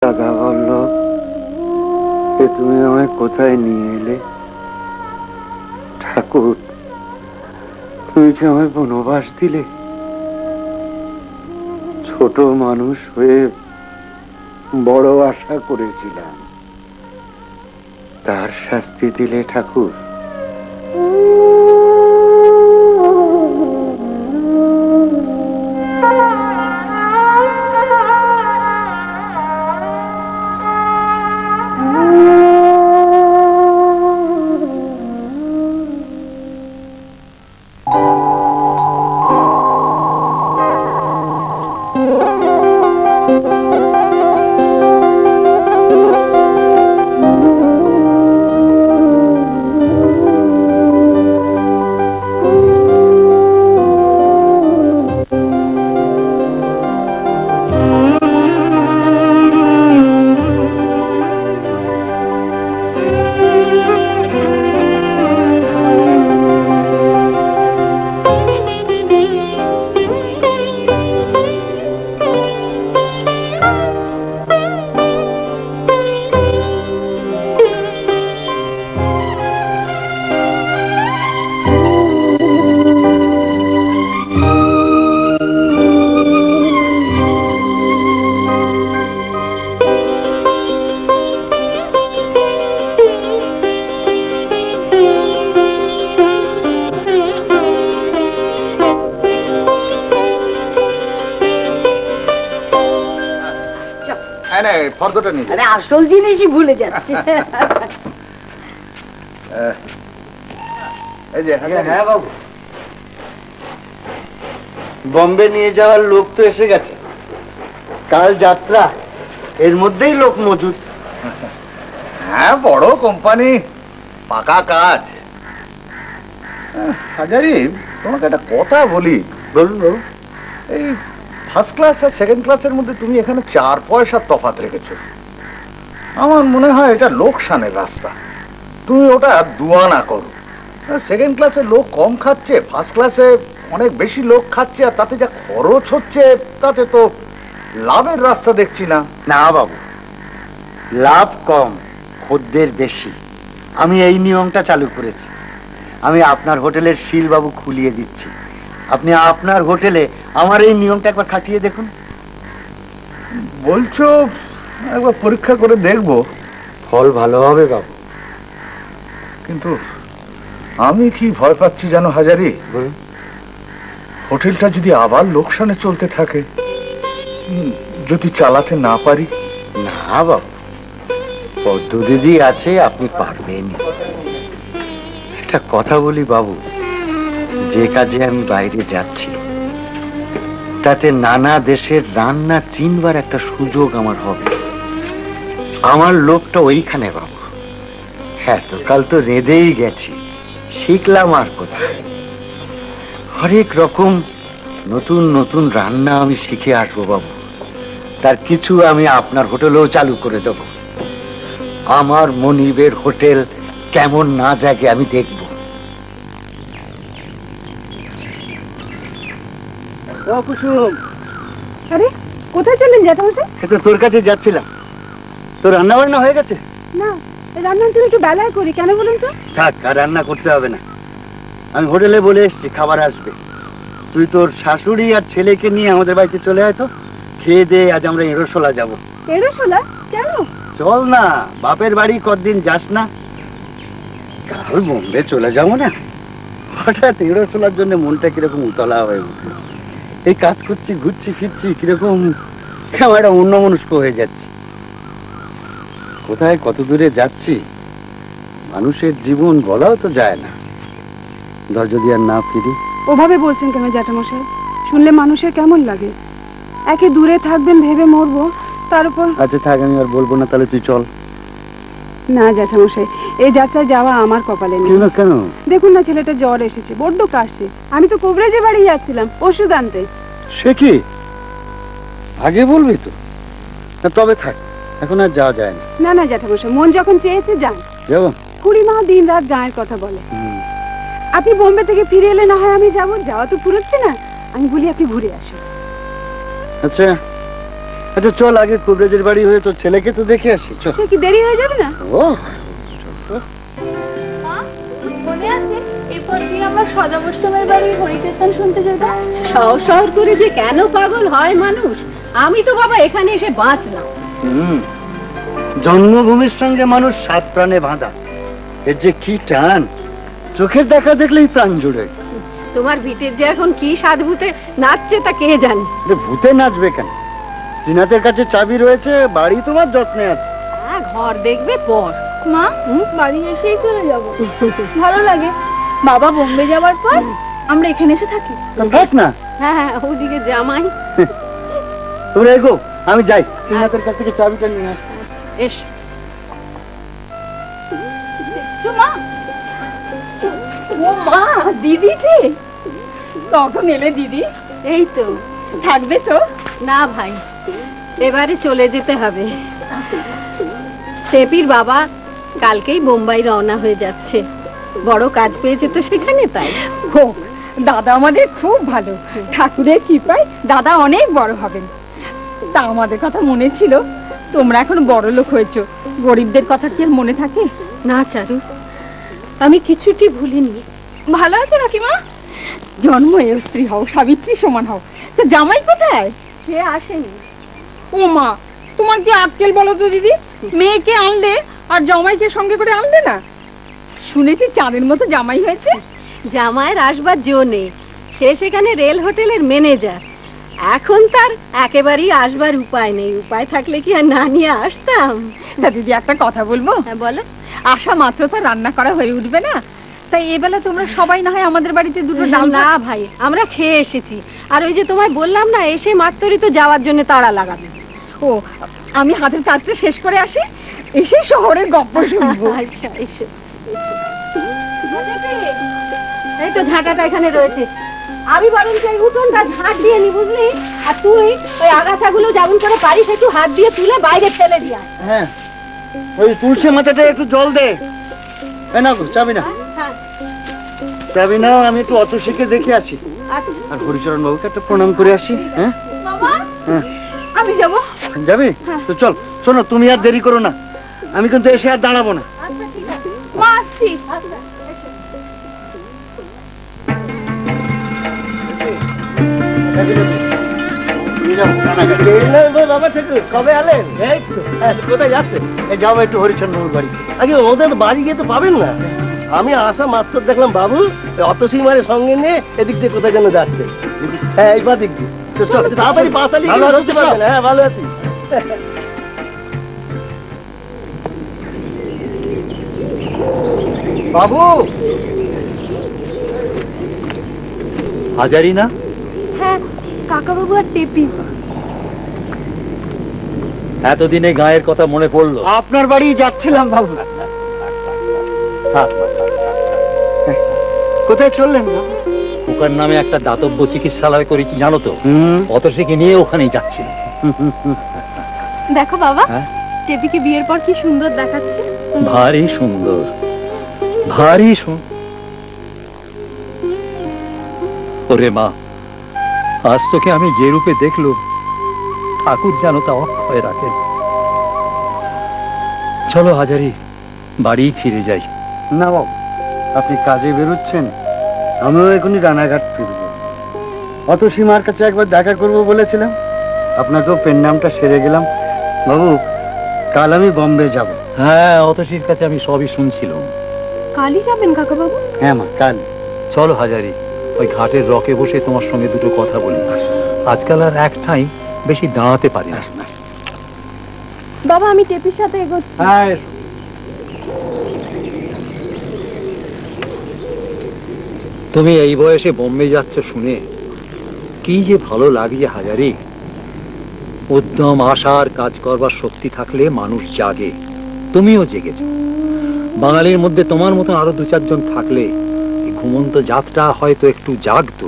দাদা বলল তুমি আমায় কোথায় নিয়ে এলে? ঠাকুর, তুমি কি আমায় বনবাস দিলে? ছোট মানুষ হয়ে বড় আশা করেছিলাম, তার শাস্তি দিলে ঠাকুর। আসল জিনিসই ভুলে যাচ্ছে। হ্যাঁ বাবু, বম্বে নিয়ে যাওয়ার লোক তো এসে গেছে, কাল যাত্রা, এর মধ্যেই লোক মজুদ। হ্যাঁ, বড় কোম্পানি, পাকা কাজ। হাজারি, তোমাকে একটা কথা বলি। বলুন বাবু। এই ফার্স্ট ক্লাস আর সেকেন্ড ক্লাসের মধ্যে তুমি এখানে 4 পয়সার তফাৎ রেখেছো। আমার মনে হয় এটা লোকসানের রাস্তা, তুমি ওটা দুয়ানা করো। সেকেন্ড ক্লাসে লোক কম খাচ্ছে, ফার্স্ট ক্লাসে অনেক বেশি লোক খাচ্ছে, আর তাতে যা খরচ হচ্ছে তাতে তো লাভের রাস্তা দেখছি না। না বাবু, লাভ কম, খদ্দের বেশি। আমি এই নিয়মটা চালু করেছি। আমি আপনার হোটেলের শিল বাবু খুলিয়ে দিচ্ছি, আপনি আপনার হোটেলে আমার এই নিয়মটা একবার খাটিয়ে দেখুন। বলছো? একবার পরীক্ষা করে দেখবো, ফল ভালো হবে বাবু। কিন্তু আমি কি ভয় পাচ্ছি জানো হাজারি, হোটেলটা যদি আবার লোকসানে চলতে থাকে, যদি চালাতে না পারি। না বাবু, পদ্ধতি আছে, আপনি পারবেন। একটা কথা বলি বাবু, যে কাজে আমি বাইরে যাচ্ছি তাতে নানা দেশের রান্না চিনবার একটা সুযোগ আমার হবে। আমার লোকটা ওইখানে বাবু। হ্যাঁ, তো কাল তো রেঁধেই গেছি, শিখলাম আর কোথায়। হরেক রকম নতুন নতুন রান্না আমি শিখে আসবো বাবু। তার কিছু আমি আপনার হোটেলেও চালু করে দেব। আমার মনিবের হোটেল কেমন না জাগে আমি দেখব। কুসুম, আরে কোথায় চলেন জ্যাঠামশাই? তোর কাছে যাচ্ছিলাম। তোর রান্না বান্না হয়ে গেছে? না, রান্না তো একটু বেলায় করি। কেন বলুন তো? থাক, আর রান্না করতে হবে না। আমি হোটেলে বলে এসছি খাবার আসবে। তুই তোর শাশুড়ি আর ছেলেকে নিয়ে আমাদের বাড়িতে চলে আয় তো, খেয়ে দে। আজ আমরা এড়োশোলা যাবো। এড়োশোলা? কেন? চল না, বাপের বাড়ি কতদিন যাস না। কাল বোম্বে চলে যাবো না, হঠাৎ এড়োশোলার জন্য মনটা কিরকম উতলা হয়ে উঠলো। এই কাজ করছি, ঘুরছি ফিরছি, কিরকম কেমন একটা অন্যমনস্ক হয়ে যাচ্ছে। কোথায় কত দূরে যাচ্ছি মানুষের জীবন বলাও তো যায় না। ধর যদি আর না ফিরি। ওভাবে বলছেন কেন জ্যাঠামশাই? শুনলে মানুষের কেমন লাগে? একে দূরে থাকবেন ভেবে মরবো, তার উপর। আচ্ছা থাক, আমি আর বলবো না, তাহলে তুই চল। না জ্যাঠামশাই, এই যাত্রায় যাওয়া আমার কপালে নেই। কেন? দেখুন না, ছেলেটা জ্বর এসেছে, বড্ড কাশছে। আমি তো কবরেজে বাড়ি যাচ্ছিলাম ওষুধ আনতে। সে কি, আগে বলবি তো। তবে থাক, এখন আর যাওয়া যায় না। না না জ্যাঠামশাই, মন যখন চেয়েছে যান। যাবো? খুড়িমা দিন রাত গায়ের কথা বলে। আপনি বোম্বে থেকে ফিরে এলে না হয় আমি যাবো। যাওয়া তো ফুরোচ্ছে না, আমি বলি আপনি ঘুরে আসুন। আচ্ছা আচ্ছা চল আগে কুবরেজের বাড়ি হয়ে তোর ছেলেকে তো দেখে আসি চল। সে কি দেরি হয়ে যাবে না? ও মনে আছে এরপর দিয়ে আমরা সদাবস্তমের বাড়ি হরিকীর্তন শুনতে যেতাম? শহর শহর করে যে কেন পাগল হয় মানুষ, আমি তো বাবা এখানে এসে বাঁচলাম। জন্মভূমির সঙ্গে মানুষ সাত প্রাণে বাঁধা, এর যে কি টান, চোখের দেখা দেখলেই প্রাণ জুড়ে। তোমার ভিটের যে এখন কি সাধভূতে নাচছে তা কে জানে। ভূতে নাচবে কেন, শ্রীনাথের কাছে চাবি রয়েছে, বাড়ি তোমার যত্নে আছে। হ্যাঁ, ঘর দেখবে পর। মা বাড়ি এসেই চলে যাব, ভালো লাগে। বাবা বোম্বে যাওয়ার পর আমরা এখানে এসে থাকি। থাক না, হ্যাঁ হ্যাঁ, ওদিকে জামাই। তোমরা এগো, আমি যাই শ্রীনাথের কাছ থেকে চাবিটা নিয়ে আসি। এস দেখছো মা? ও মা, দিদি যে কখন এলে দিদি? এই তো। থাকবে তো? না ভাই, এবারে চলে যেতে হবে। টেপির বাবা কালকেই বোম্বাই রওনা হয়ে যাচ্ছে, বড় কাজ পেয়েছে তো সেখানে, তাই। হোক, দাদা আমাদের খুব ভালো, ঠাকুরের কৃপায় দাদা অনেক বড় হবেন। তা আমাদের কথা মনে ছিল, তোমরা এখন বড় লোক হয়েছো, গরিবদের কথা কি আর মনে থাকে? না চারু, আমি কিছুটি ভুলিনি। ভালো আছে নাকি মা? জন্ম এ স্ত্রী হও, সাবিত্রী সমান হও। তা জামাই কোথায়? সে আসেনি। ও মা, তোমার কি আক্কেল বলো তো দিদি, মেয়েকে আনলে আর জামাইকে সঙ্গে করে আনলে না? শুনেছি চাঁদের মতো জামাই হয়েছে। জামাইয়ের আসবার জো নেই, সে সেখানে রেল হোটেলের ম্যানেজার। এখন তার একেবারেই আসবার উপায় নেই, উপায় থাকলে কি আর না নিয়ে আসতাম। তা দিদি একটা কথা বলবো? হ্যাঁ বলো। আসা মাত্র তো রান্না করা হয়ে উঠবে না, তাই এবেলা তোমরা সবাই না হয় আমাদের বাড়িতে দুটো ডাল। না ভাই, আমরা খেয়ে এসেছি, আর ওই যে তোমায় বললাম না, এসে মাত্রই তো যাওয়ার জন্য তাড়া লাগাবে। ও, আমি হাতের কাজটা শেষ করে আসি, এসে শহরের গপ্প শুনবো। আচ্ছা এসো। এই তো ঝাঁটাটা এখানে রয়েছে, আমি বরং সেই উঠোনটা ঝাঁট দিয়ে নি, বুঝলি? আর তুই ওই আগাছাগুলো যেমন করে পারিস একটু হাত দিয়ে তুলে বাইরে ফেলে দিয়া। হ্যাঁ, ওই তুলসী মাচাটা একটু জল দে। না গো, চাবি না, হ্যাঁ চাবি নাও, আমি একটু অতসীকে দেখে আসি, আচ্ছা। আর হরিচরণ বাবুকে একটা প্রণাম করে আসি। হ্যাঁ বাবা, হ্যাঁ, আমি যাবো। যাবি তো চল। শোনো, তুমি আর দেরি করো না, আমি কিন্তু এসে আর দাঁড়াবো না। আচ্ছা ঠিক আছে। মা, আসছি। আচ্ছা বাবা ঠাকুর কবে আলেন? এই তো, কোথায় যাচ্ছে? যাবো একটু হরিচরণ বাবুর বাড়ি। আগে ওদের বাড়ি গিয়ে তো পাবেন না, আমি আসা মাত্র দেখলাম বাবু অত সীমারে সঙ্গে নিয়ে এদিক দিয়ে কোথায় যেন যাচ্ছে। হ্যাঁ, এই দিক দিয়ে তাড়াতাড়ি পাঁচালি ধরতে পারবেন। হ্যাঁ, ভালো আছি। বাবু, হাজারি না? হ্যাঁ, কাকাবাবু আর টেপি। এতদিনে গায়ের কথা মনে পড়লো? আপনার বাড়ি যাচ্ছিলাম বাবু। কোথায় চললেন? ওখান নামে একটা দাতব্য চিকিৎসালয় করেছি জানো তো, অতসীকে নিয়ে ওখানেই যাচ্ছি। দেখো বাবা, হ্যাঁ? টেপিকে বিয়ের পর কি সুন্দর দেখাচ্ছে। ভারী সুন্দর, ভারী সুন্দর। ওরে মা, আজ তোকে আমি যে রূপে দেখলুম, ঠাকুর যেন তা অক্ষয় রাখেন। চলো হাজারি, বাড়ি ফিরে যাই। না বাবু, আপনি কাজে বেরোচ্ছেন, আমিও এখনই রানাঘাট ফিরবো। অতসী মার কাছে একবার দেখা করবো বলেছিলাম, আপনাকেও পেন নামটা সেরে গেলাম। বাবু, কাল আমি বম্বে যাব। হ্যাঁ, অতসীর কাছে আমি সবই শুনছিলাম। কালই যাবেন কাকাবাবু? হ্যাঁ মা, কাল। চলো হাজারি, ওই ঘাটের রকে বসে তোমার সঙ্গে দুটো কথা বলি। আজকাল আর এক ঠাঁই বেশি দাঁড়াতে পারি না। বাবা, আমি টেপির সাথে এগোচ্ছি। হ্যাঁ, তুমি এই বয়সে বোম্বে যাচ্ছ শুনে কি যে ভালো লাগছে হাজারি। উদ্যম, আশার কাজ করবার শক্তি থাকলে মানুষ জাগে, তুমিও জেগেছ। বাঙালির মধ্যে তোমার মতো আরো দু চারজন থাকলে এই ঘুমন্ত জাতটা হয়তো একটু জাগতো।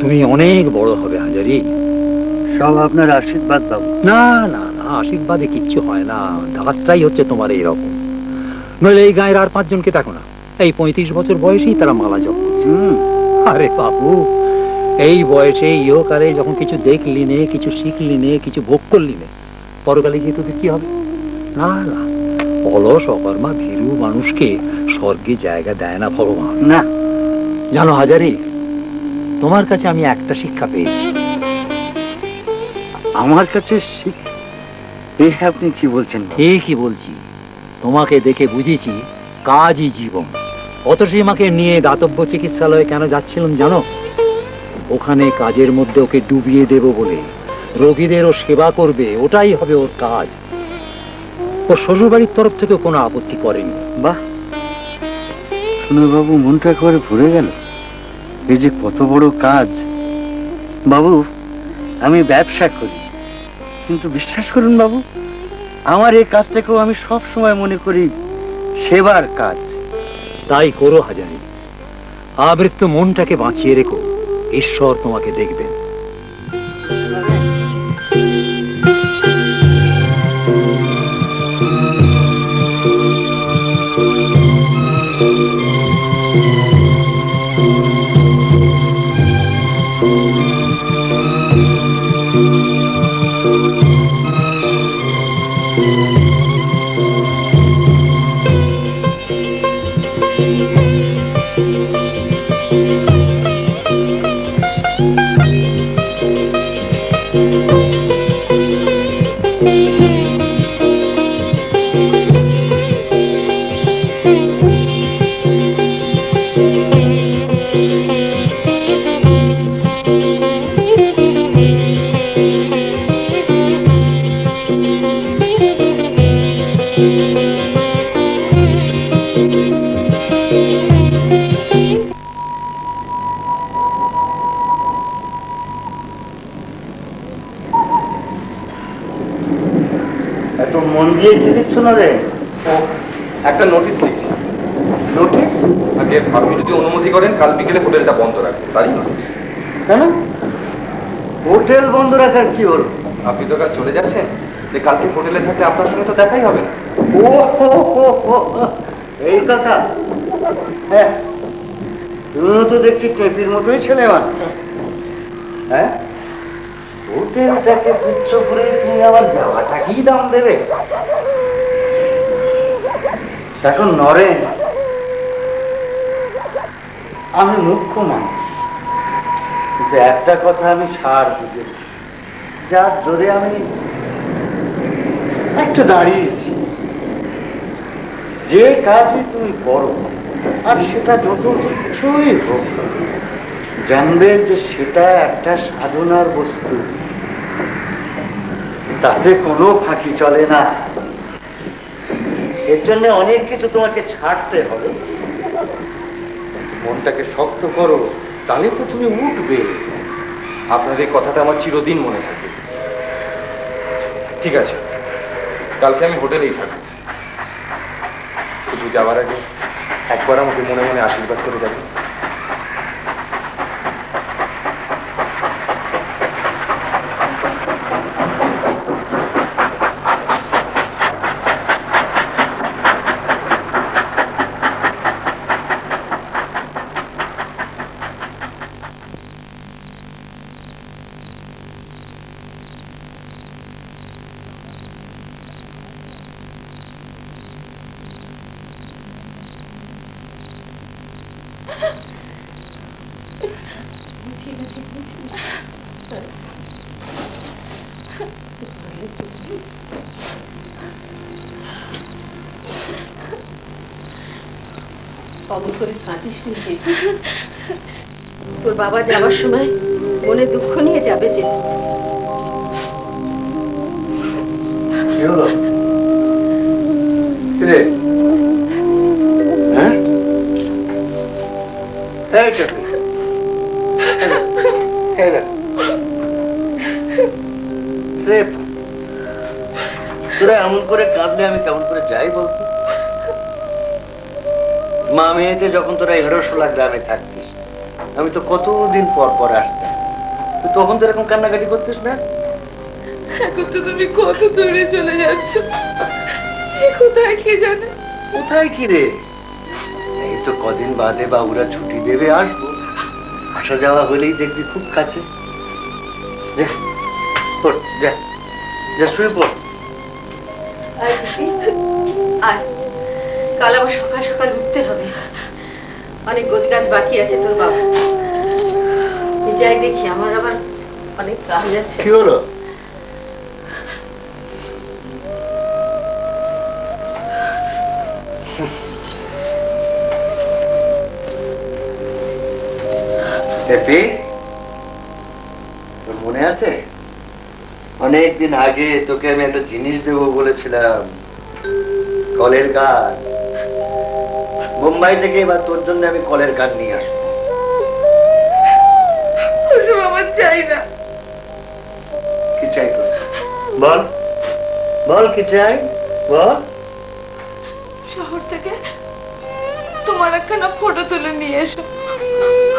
তুমি অনেক বড় হবে হাজারি। সব আপনার আশীর্বাদ বাবু। না না না, আশীর্বাদে কিচ্ছু হয় না, যাত্রাই হচ্ছে তোমার এইরকম। নইলে এই গায়ের আর পাঁচজনকে দেখো না, এই 35 বছর বয়সেই তারা মালা জপ করছে। আরে বাবু, এই বয়সে ইহকালে যখন কিছু দেখলি নে, কিছু শিখলি নে, কিছু ভোগ করলি নে, পরকালে গিয়ে তোদের কি হবে? না না, অলস অকর্মা ভীরু মানুষকে স্বর্গে জায়গা দেয় না ভগবান। না, জানো হাজারি, তোমার কাছে আমি একটা শিক্ষা পেয়েছি। আমার কাছে আপনি কি বলছেন? ঠিকই বলছি, তোমাকে দেখে বুঝেছি কাজই জীবন। অতসীমাকে নিয়ে দাতব্য চিকিৎসালয়ে কেন যাচ্ছিলাম জানো? ওখানে কাজের মধ্যে ওকে ডুবিয়ে দেব বলে। রোগীদেরও সেবা করবে, ওটাই হবে ওর কাজ। ও শ্বশুরবাড়ির তরফ থেকে কোনো আপত্তি করেনি। বাহ, শুনে বাবু মনটা একেবারে ভরে গেল। এই যে কত বড় কাজ। বাবু, আমি ব্যবসা করি, কিন্তু বিশ্বাস করুন বাবু, আমার এই কাজটাকেও আমি সব সময় মনে করি সেবার কাজ। তাই করো হাজারি, আবৃত্ত মনটাকে বাঁচিয়ে রেখো, ঈশ্বর তোমাকে দেখবেন। এত মন দিয়ে কি দিচ্ছ না রে? একটা নোটিশ লিখছি। নোটিশ? আগে আপনি যদি অনুমতি করেন কাল বিকেলে হোটেলটা বন্ধ রাখবেন, তারই নোটিশ। কেন হোটেল বন্ধ রাখার কি হলো? আপনি তো কাল চলে যাচ্ছেন, যে কালকে হোটেলে থাকলে আপনার সঙ্গে তো দেখাই হবে না। ও হো হো হো, এই কথা। হ্যাঁ, তুমিও তো দেখছি টেপির মতোই ছেলে মানুষ। হ্যাঁ, হোটেলটাকে পুচ্ছ করে তুমি আবার যাওয়াটাকেই দাম দেবে? এখন নরেন, আমি মুখ্য মানুষ, কিন্তু একটা কথা আমি সার বুঝেছি, যার জোরে আমি একটু দাঁড়িয়েছি। যে কাজই তুমি করো, আর সেটা যত কিছুই হোক, জানবে যে সেটা একটা সাধনার বস্তু, তাতে কোনো ফাঁকি চলে না। এর জন্য অনেক কিছু তোমাকে ছাড়তে হবে। মনটাকে শক্ত করো, তাহলে তো তুমি উঠবে। আপনার এই কথাটা আমার চিরদিন মনে থাকবে। ঠিক আছে, কালকে আমি হোটেলেই থাকবো। শুধু যাওয়ার আগে একবার আমাকে মনে মনে আশীর্বাদ করে যাবেন। অমন করে কাঁদিস নি। তোর বাবা যাওয়ার সময় মনে দুঃখ নিয়ে যাবে যে। কি হলো? হ্যাঁ, এই টপি, তোরা এমন করে কাঁদলে আমি কেমন করে যাই বলতো? মা মেয়েতে যখন তোরা হেরোশোলা গ্রামে থাকতিস, আমি তো কতদিন পর পর আসতাম, তখন তো এরকম কান্নাকাটি করতিস না। এখন তো তুমি কত দূরে চলে যাচ্ছ, কোথায় কে জানে। কোথায় কি রে? এই তো কদিন বাদে বাবুরা ছুটি দেবে, আসবো। আসা যাওয়া হলেই দেখবি খুব কাছে। যা পড়, যা যা শুয়ে পড়। কাল আবার সকাল সকাল উঠতে হবে, অনেক গোছগাছ বাকি আছে তোর বাবা। যাই দেখি, আমার আবার অনেক কাজ আছে। কি হলো? তোর মনে আছে অনেকদিন আগে তোকে আমি একটা জিনিস দেবো বলেছিলাম, কলের গান। মুম্বাই থেকে এবার তোর জন্য আমি কলের গান নিয়ে আসবো। আমার চাই না। কি চাই তোর? বল বল, কি চাই বল। শহর থেকে তোমার একখানা ফটো তুলে নিয়ে এসো,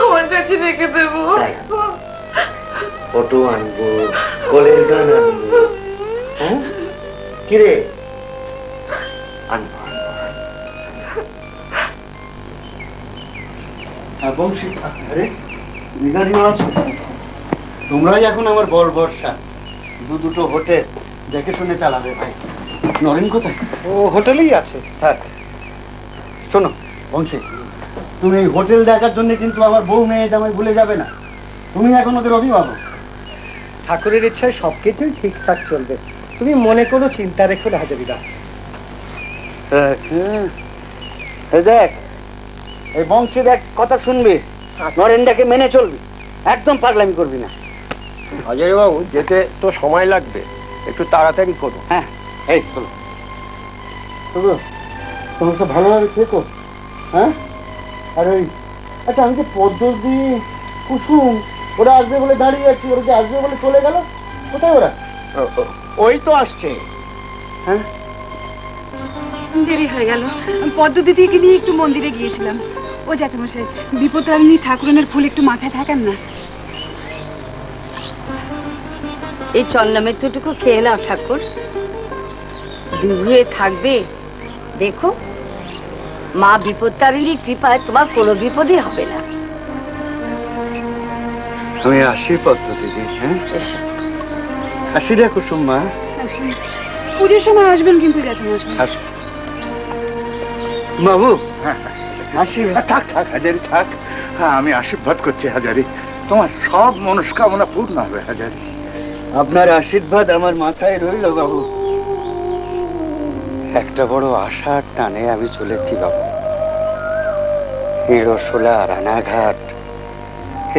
আমার কাছে রেখে দেবো। ফটো আনবো, কলের গান আনবো। কিরে আনবো বংশী। আরে বিগাড়িও আছো? তোমরাই এখন আমার বল ভরসা। দুটো হোটেল দেখে শুনে চালাবে ভাই। নরেন কোথায়? ও হোটেলেই আছে। হ্যাঁ শোনো বংশী, তুমি এই হোটেল দেখার জন্য কিন্তু আমার বউ মেয়ে জামাই ভুলে যাবে না। তুমি এখন ওদের অভিভাবক। ঠাকুরের ইচ্ছায় সবকিছুই ঠিকঠাক চলবে, তুমি মনে করো চিন্তা রেখো না হাজারিদা। দেখ এই বংশী দেখ কথা শুনবি, নরেনটাকে মেনে চলবি, একদম পাগলামি করবি না। হাজারি বাবু, যেতে তো সময় লাগবে, একটু তাড়াতাড়ি করো। হ্যাঁ এই চলো। তোমার তো ভালোভাবে থেকো। হ্যাঁ আর ওই আচ্ছা, আমি যে পদ্ধতি কুসুম ওরা আসবে বলে দাঁড়িয়ে আছি, ওরা যে আসবে বলে চলে গেল, কোথায় ওরা? ওই তো আসছে। হ্যাঁ দেরি হয়ে গেল। পদ্ধতি দিকে নিয়ে একটু মন্দিরে গিয়েছিলাম। ও জ্যাঠামশাই, বিপত্তারিণী ঠাকুরানের ফুল একটু মাথায় থাকেন না? এই চন্নামৃত্যুটুকু খেয়ে নাও ঠাকুর, বিভুয়ে থাকবে। দেখো মা বিপত্তারিণীর কৃপায় তোমার কোনো বিপদই হবে না। আমি আসি পদ্ধতি দি। হ্যাঁ আসি রে কুসুম মা। পুজোর সময় আসবেন কিন্তু জ্যাঠামশাই। আস বাবু। আসি। থাক থাক হাজারি থাক। হ্যাঁ আমি আশীর্বাদ করছি হাজারি, তোমার সব মনস্কামনা পূর্ণ হবে হাজারি। আপনার আশীর্বাদ আমার মাথায় রইল বাবু। একটা বড় আশার টানে আমি চলেছি বাবু। হিরোশোলা রানাঘাট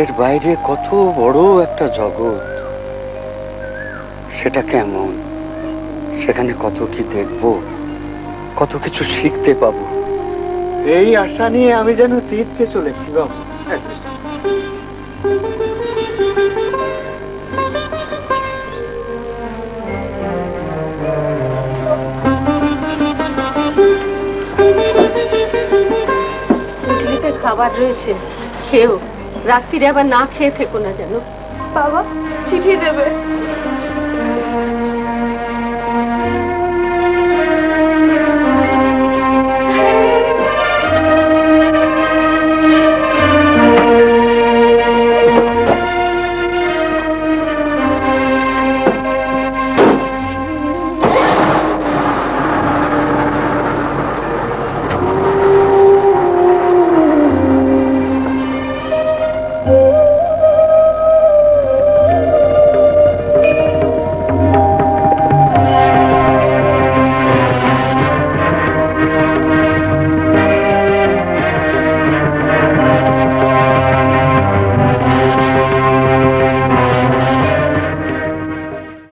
এর বাইরে কত বড় একটা জগৎ, সেটা কেমন, সেখানে কত কি দেখবো, কত কিছু শিখতে পাবো, এই আশা নিয়ে আমি যেন তীর্থে চলেছি বাবু। খাবার রয়েছে, খেও। রাত্রিরে আবার না খেয়ে থেকো না যেন। বাবা চিঠি দেবে?